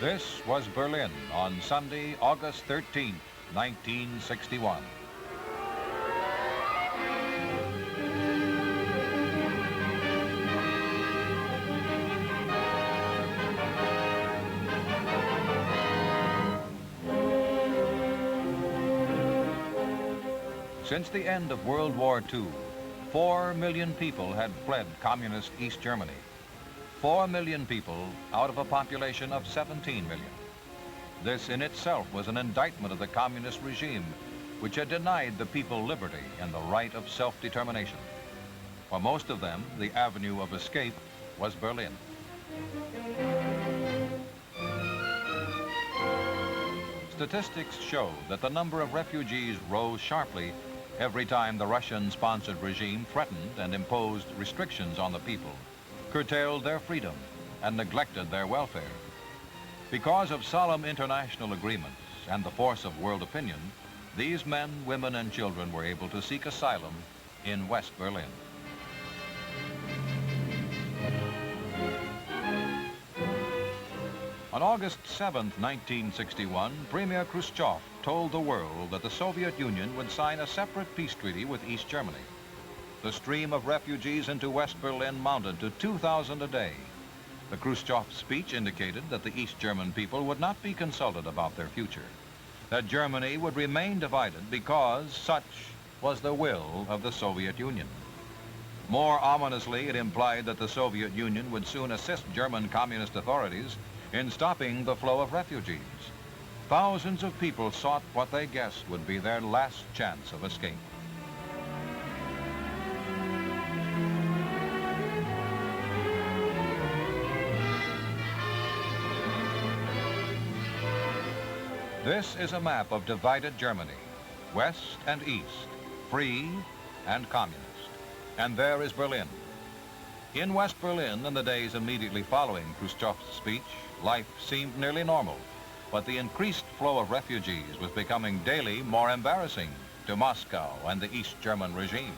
This was Berlin on Sunday, August 13th, 1961. Since the end of World War II, 4 million people had fled communist East Germany. 4 million people out of a population of 17 million. This in itself was an indictment of the communist regime, which had denied the people liberty and the right of self-determination. For most of them, the avenue of escape was Berlin. Statistics show that the number of refugees rose sharply every time the Russian-sponsored regime threatened and imposed restrictions on the people, curtailed their freedom, and neglected their welfare. Because of solemn international agreements and the force of world opinion, these men, women, and children were able to seek asylum in West Berlin. On August 7, 1961, Premier Khrushchev told the world that the Soviet Union would sign a separate peace treaty with East Germany. The stream of refugees into West Berlin mounted to 2,000 a day. The Khrushchev speech indicated that the East German people would not be consulted about their future, that Germany would remain divided because such was the will of the Soviet Union. More ominously, it implied that the Soviet Union would soon assist German communist authorities in stopping the flow of refugees. Thousands of people sought what they guessed would be their last chance of escape. This is a map of divided Germany, west and east, free and communist. And there is Berlin. In West Berlin, in the days immediately following Khrushchev's speech, life seemed nearly normal, but the increased flow of refugees was becoming daily more embarrassing to Moscow and the East German regime.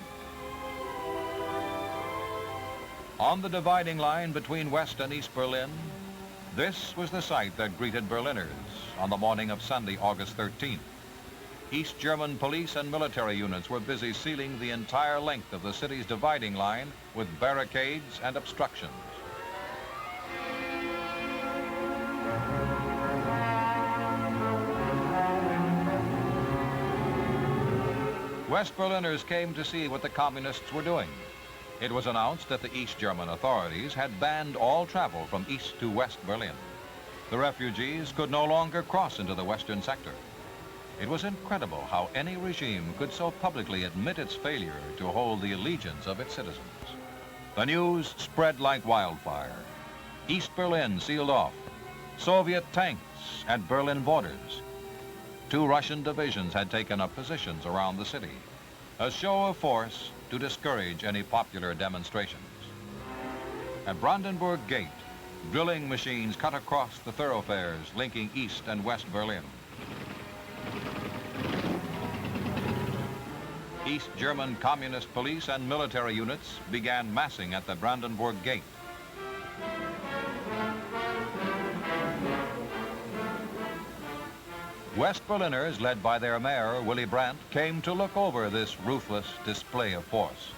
On the dividing line between West and East Berlin, this was the sight that greeted Berliners on the morning of Sunday, August 13th. East German police and military units were busy sealing the entire length of the city's dividing line with barricades and obstructions. West Berliners came to see what the communists were doing. It was announced that the East German authorities had banned all travel from East to West Berlin. The refugees could no longer cross into the western sector. It was incredible how any regime could so publicly admit its failure to hold the allegiance of its citizens. The news spread like wildfire. East Berlin sealed off. Soviet tanks at Berlin borders. 2 Russian divisions had taken up positions around the city, a show of force to discourage any popular demonstrations. At Brandenburg Gate, drilling machines cut across the thoroughfares linking East and West Berlin. East German communist police and military units began massing at the Brandenburg Gate. West Berliners, led by their mayor, Willy Brandt, came to look over this ruthless display of force.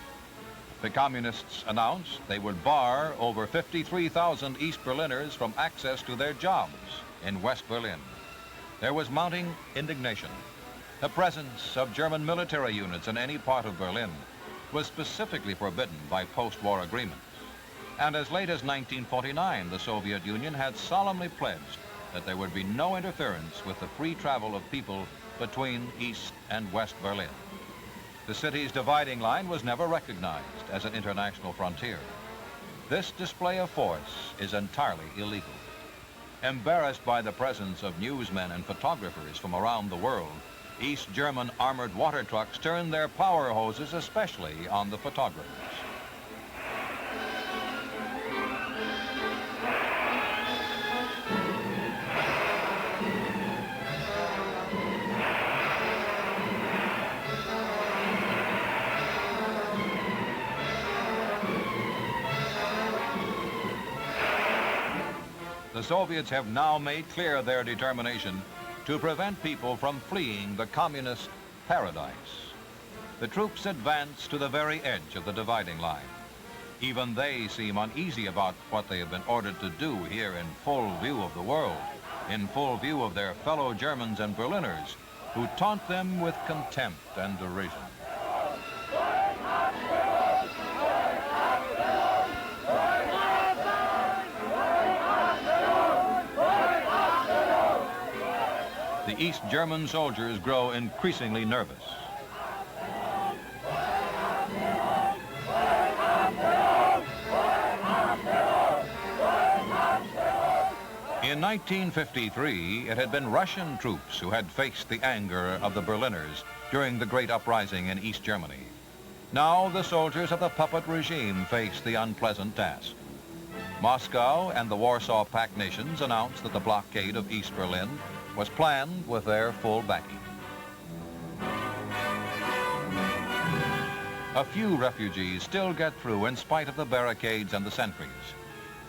The communists announced they would bar over 53,000 East Berliners from access to their jobs in West Berlin. There was mounting indignation. The presence of German military units in any part of Berlin was specifically forbidden by post-war agreements. And as late as 1949, the Soviet Union had solemnly pledged that there would be no interference with the free travel of people between East and West Berlin. The city's dividing line was never recognized as an international frontier. This display of force is entirely illegal. Embarrassed by the presence of newsmen and photographers from around the world, East German armored water trucks turned their power hoses especially on the photographers. the Soviets have now made clear their determination to prevent people from fleeing the communist paradise. The troops advance to the very edge of the dividing line. Even they seem uneasy about what they have been ordered to do here in full view of the world, in full view of their fellow Germans and Berliners, who taunt them with contempt and derision. The East German soldiers grow increasingly nervous. In 1953, it had been Russian troops who had faced the anger of the Berliners during the great uprising in East Germany. Now the soldiers of the puppet regime face the unpleasant task. Moscow and the Warsaw Pact nations announced that the blockade of East Berlin was planned with their full backing. A few refugees still get through in spite of the barricades and the sentries.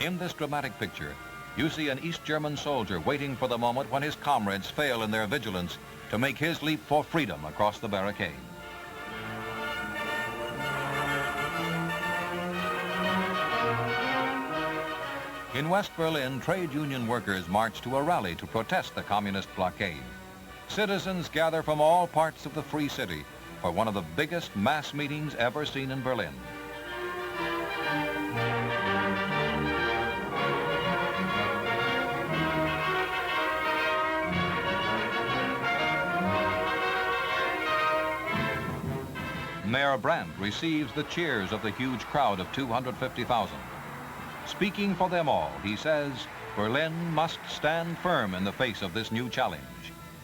In this dramatic picture, you see an East German soldier waiting for the moment when his comrades fail in their vigilance to make his leap for freedom across the barricade. In West Berlin, trade union workers march to a rally to protest the communist blockade. Citizens gather from all parts of the free city for one of the biggest mass meetings ever seen in Berlin. Mayor Brandt receives the cheers of the huge crowd of 250,000. Speaking for them all, he says, Berlin must stand firm in the face of this new challenge.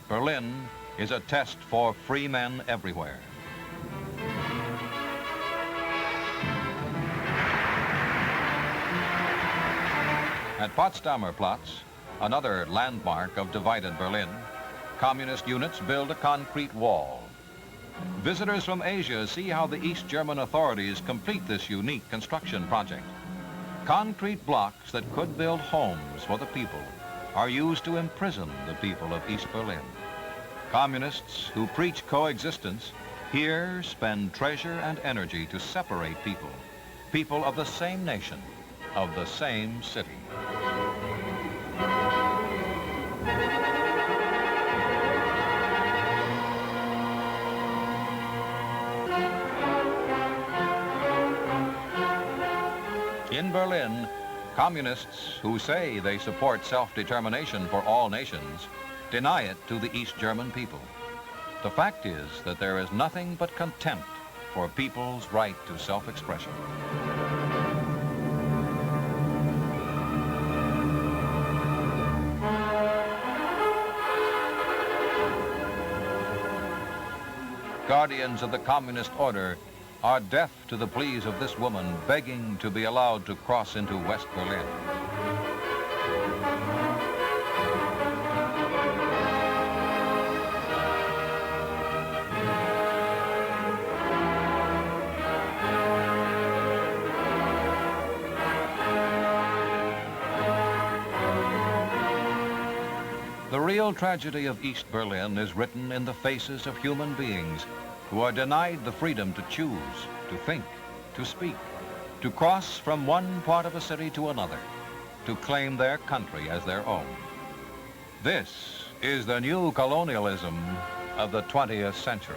Berlin is a test for free men everywhere. At Potsdamer Platz, another landmark of divided Berlin, communist units build a concrete wall. Visitors from Asia see how the East German authorities complete this unique construction project. Concrete blocks that could build homes for the people are used to imprison the people of East Berlin. Communists who preach coexistence here spend treasure and energy to separate people, people of the same nation, of the same city. In Berlin, communists who say they support self-determination for all nations deny it to the East German people. The fact is that there is nothing but contempt for people's right to self-expression. Guardians of the communist order are deaf to the pleas of this woman begging to be allowed to cross into West Berlin. The real tragedy of East Berlin is written in the faces of human beings who are denied the freedom to choose, to think, to speak, to cross from one part of a city to another, to claim their country as their own. This is the new colonialism of the 20th century.